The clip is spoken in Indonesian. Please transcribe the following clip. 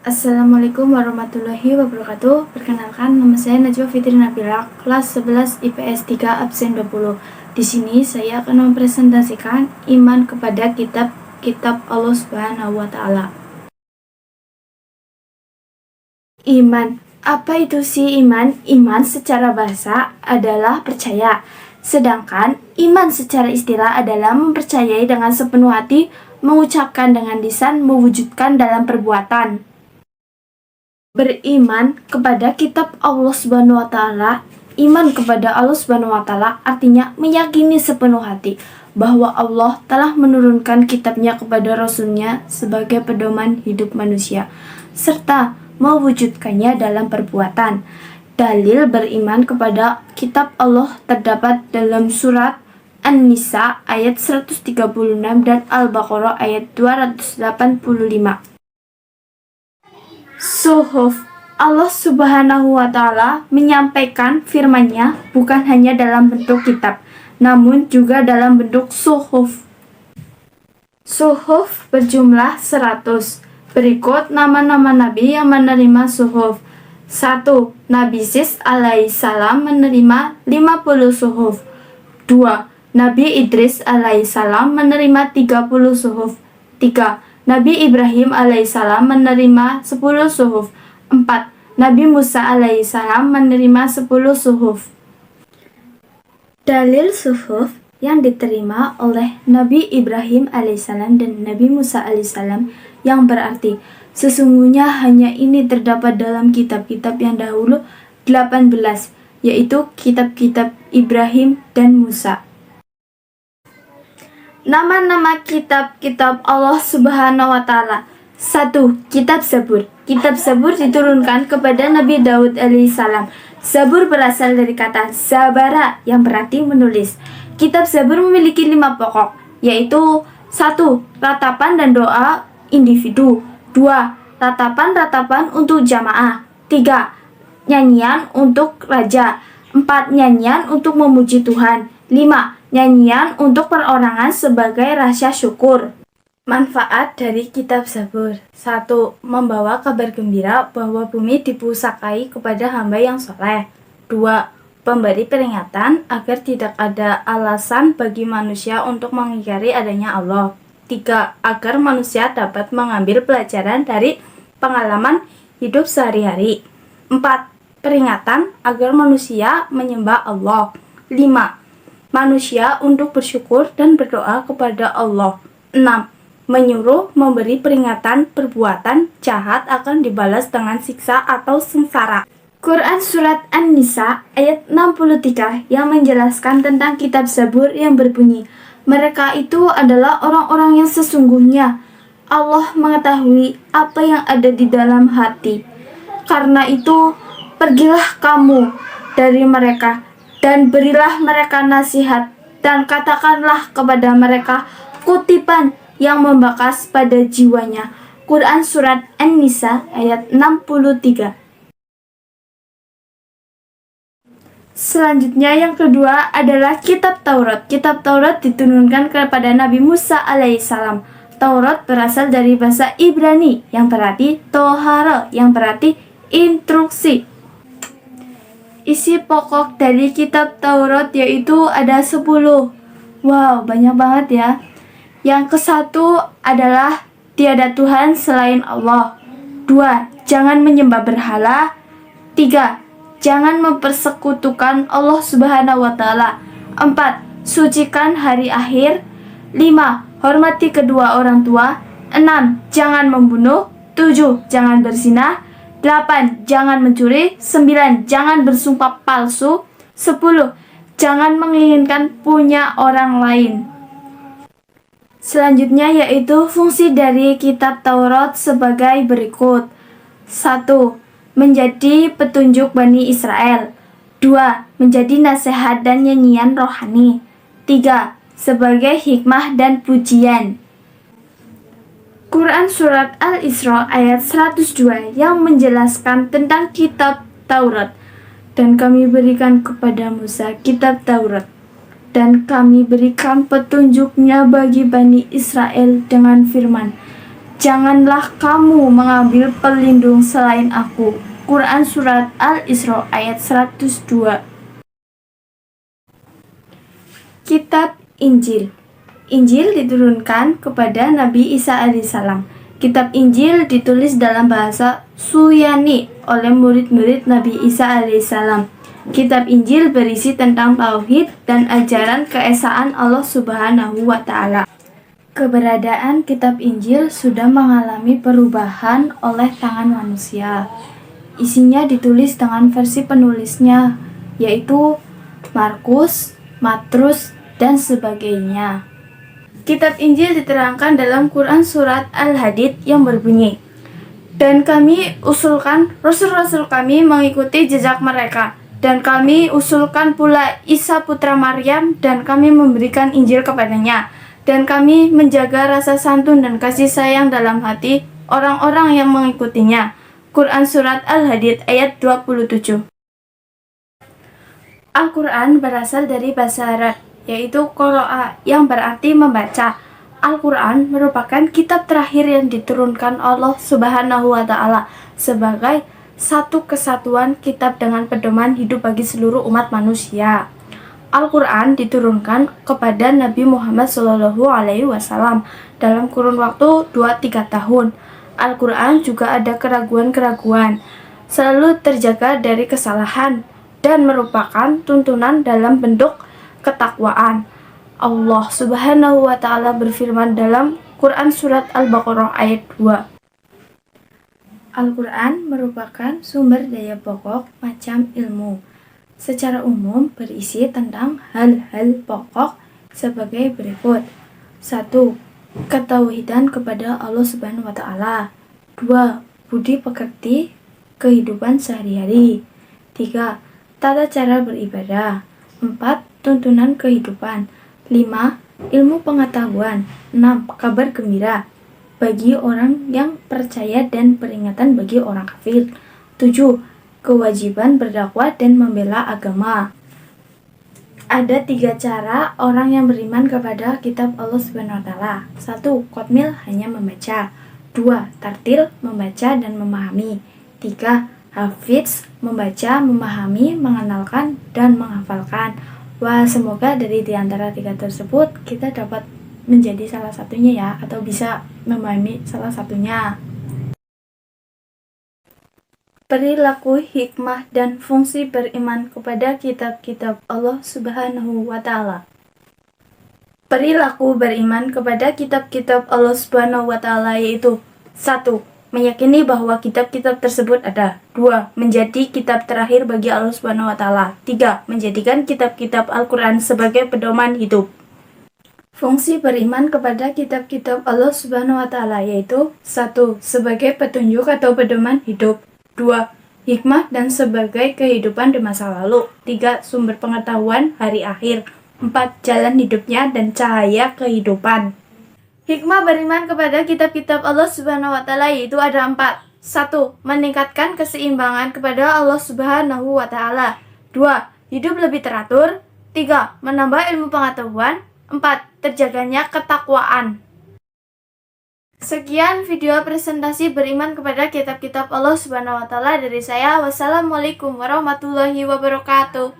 Assalamualaikum warahmatullahi wabarakatuh. Perkenalkan, nama saya Najwa Fitri Nabila, kelas 11 IPS 3 absen 20. Di sini saya akan mempresentasikan iman kepada kitab Allah Subhanahu wa taala. Iman. Apa itu sih iman? Iman secara bahasa adalah percaya. Sedangkan iman secara istilah adalah mempercayai dengan sepenuh hati, mengucapkan dengan lisan, mewujudkan dalam perbuatan. Beriman kepada kitab Allah Subhanahu wa taala. Iman kepada Allah Subhanahu wa taala artinya meyakini sepenuh hati bahwa Allah telah menurunkan kitabnya kepada Rasulnya sebagai pedoman hidup manusia, serta mewujudkannya dalam perbuatan. Dalil beriman kepada kitab Allah terdapat dalam surat An-Nisa ayat 136 dan Al-Baqarah ayat 285. Suhuf. Allah Subhanahu wa taala menyampaikan firman-Nya bukan hanya dalam bentuk kitab, namun juga dalam bentuk suhuf. Suhuf berjumlah 100. Berikut nama-nama nabi yang menerima suhuf. 1. Nabi Sis alaihissalam menerima 50 suhuf. 2. Nabi Idris alaihissalam menerima 30 suhuf. 3. Nabi Ibrahim alaihissalam menerima 10 suhuf. 4. Nabi Musa alaihissalam menerima 10 suhuf. Dalil suhuf yang diterima oleh Nabi Ibrahim alaihissalam dan Nabi Musa alaihissalam yang berarti sesungguhnya hanya ini terdapat dalam kitab-kitab yang dahulu 18, yaitu kitab-kitab Ibrahim dan Musa. Nama-nama kitab-kitab Allah Subhanahu wa taala. 1. Kitab Zabur. Kitab Zabur diturunkan kepada Nabi Daud alaihissalam. Zabur berasal dari kata zabara yang berarti menulis. Kitab Zabur memiliki 5 pokok, yaitu 1. Ratapan dan doa individu. 2. Ratapan-ratapan untuk jamaah. 3. Nyanyian untuk raja. 4. Nyanyian untuk memuji Tuhan. 5. Nyanyian untuk perorangan sebagai rasa syukur. Manfaat dari kitab Zabur. 1. Membawa kabar gembira bahwa bumi dipusakai kepada hamba yang soleh. 2. Memberi peringatan agar tidak ada alasan bagi manusia untuk mengingkari adanya Allah. 3. Agar manusia dapat mengambil pelajaran dari pengalaman hidup sehari-hari. 4. Peringatan agar manusia menyembah Allah. 5. Manusia untuk bersyukur dan berdoa kepada Allah. 6. Menyuruh memberi peringatan perbuatan jahat akan dibalas dengan siksa atau sengsara. Quran Surat An-Nisa ayat 63 yang menjelaskan tentang kitab Zabur yang berbunyi, mereka itu adalah orang-orang yang sesungguhnya Allah mengetahui apa yang ada di dalam hati. Karena itu, pergilah kamu dari mereka dan berilah mereka nasihat, dan katakanlah kepada mereka kutipan yang membekas pada jiwanya. Quran Surat An-Nisa ayat 63. Selanjutnya yang kedua adalah kitab Taurat. Kitab Taurat diturunkan kepada Nabi Musa alaihissalam. Taurat berasal dari bahasa Ibrani yang berarti tohara, yang berarti instruksi. Isi pokok dari kitab Taurat yaitu ada 10. Wow, banyak banget ya. Yang ke-1 adalah tiada Tuhan selain Allah. 2. Jangan menyembah berhala. 3. Jangan mempersekutukan Allah Subhanahu wa taala. 4. Sucikan hari akhir. 5. Hormati kedua orang tua. 6. Jangan membunuh. 7. Jangan berzina. 8. Jangan mencuri. 9. Jangan bersumpah palsu. 10. Jangan menginginkan punya orang lain. Selanjutnya yaitu fungsi dari kitab Taurat sebagai berikut. 1. Menjadi petunjuk Bani Israel. 2. Menjadi nasihat dan nyanyian rohani. 3. Sebagai hikmah dan pujian. Quran Surat Al-Isra ayat 102 yang menjelaskan tentang kitab Taurat. Dan kami berikan kepada Musa kitab Taurat. Dan kami berikan petunjuknya bagi Bani Israel dengan firman, Janganlah kamu mengambil pelindung selain aku. Quran Surat Al-Isra ayat 102. Kitab Injil. Injil diturunkan kepada Nabi Isa alaihissalam. Kitab Injil ditulis dalam bahasa Suyani oleh murid-murid Nabi Isa alaihissalam. Kitab Injil berisi tentang tauhid dan ajaran keesaan Allah Subhanahu wa Ta'ala. Keberadaan kitab Injil sudah mengalami perubahan oleh tangan manusia. Isinya ditulis dengan versi penulisnya, yaitu Markus, Matius, dan sebagainya. Kitab Injil diterangkan dalam Quran Surat Al-Hadid yang berbunyi, "Dan kami usulkan Rasul-Rasul kami mengikuti jejak mereka, dan kami usulkan pula Isa putra Maryam, dan kami memberikan Injil kepadanya, dan kami menjaga rasa santun dan kasih sayang dalam hati orang-orang yang mengikutinya." Quran Surat Al-Hadid ayat 27. Al-Quran berasal dari bahasa Arab, yaitu qira'a, yang berarti membaca. Al-Quran merupakan kitab terakhir yang diturunkan Allah Subhanahu wa Ta'ala sebagai satu kesatuan kitab dengan pedoman hidup bagi seluruh umat manusia. Al-Quran diturunkan kepada Nabi Muhammad SAW dalam kurun waktu 2-3 tahun. Al-Quran juga ada keraguan-keraguan, selalu terjaga dari kesalahan, dan merupakan tuntunan dalam bentuk ketakwaan. Allah Subhanahu wa Ta'ala berfirman dalam Quran Surat Al-Baqarah ayat 2. Al-Quran merupakan sumber daya pokok macam ilmu. Secara umum berisi tentang hal-hal pokok sebagai berikut. 1. Ketauhidan kepada Allah Subhanahu wa Ta'ala. 2. Budi pekerti kehidupan sehari-hari. 3. Tata cara beribadah. 4. Tuntunan kehidupan. 5. Ilmu pengetahuan. 6. Kabar gembira bagi orang yang percaya dan peringatan bagi orang kafir. 7. Kewajiban berdakwah dan membela agama. Ada 3 cara orang yang beriman kepada kitab Allah Subhanahu wa Ta'ala. 1. Qotmil, hanya membaca. 2. Tartil, membaca dan memahami. 3. Hafiz, membaca, memahami, mengenalkan, dan menghafalkan. Wah, semoga dari antara 3 tersebut kita dapat menjadi salah satunya ya, atau bisa memahami salah satunya. Perilaku, hikmah, dan fungsi beriman kepada kitab-kitab Allah Subhanahu wa Ta'ala. Perilaku beriman kepada kitab-kitab Allah Subhanahu wa Ta'ala yaitu 1. Meyakini bahwa kitab-kitab tersebut ada. 2. Menjadi kitab terakhir bagi Allah Subhanahu wa Ta'ala. 3. Menjadikan kitab-kitab Al-Quran sebagai pedoman hidup. Fungsi beriman kepada kitab-kitab Allah Subhanahu wa Ta'ala yaitu 1. Sebagai petunjuk atau pedoman hidup. 2. Hikmah dan sebagai kehidupan di masa lalu. 3. Sumber pengetahuan hari akhir. 4. Jalan hidupnya dan cahaya kehidupan. Hikmah beriman kepada kitab-kitab Allah Subhanahu wa Ta'ala yaitu ada 4. 1. Meningkatkan keseimbangan kepada Allah Subhanahu wa Ta'ala. 2. Hidup lebih teratur. 3. Menambah ilmu pengetahuan. 4. Terjaganya ketakwaan. Sekian video presentasi beriman kepada kitab-kitab Allah Subhanahu wa Ta'ala dari saya. Wassalamualaikum warahmatullahi wabarakatuh.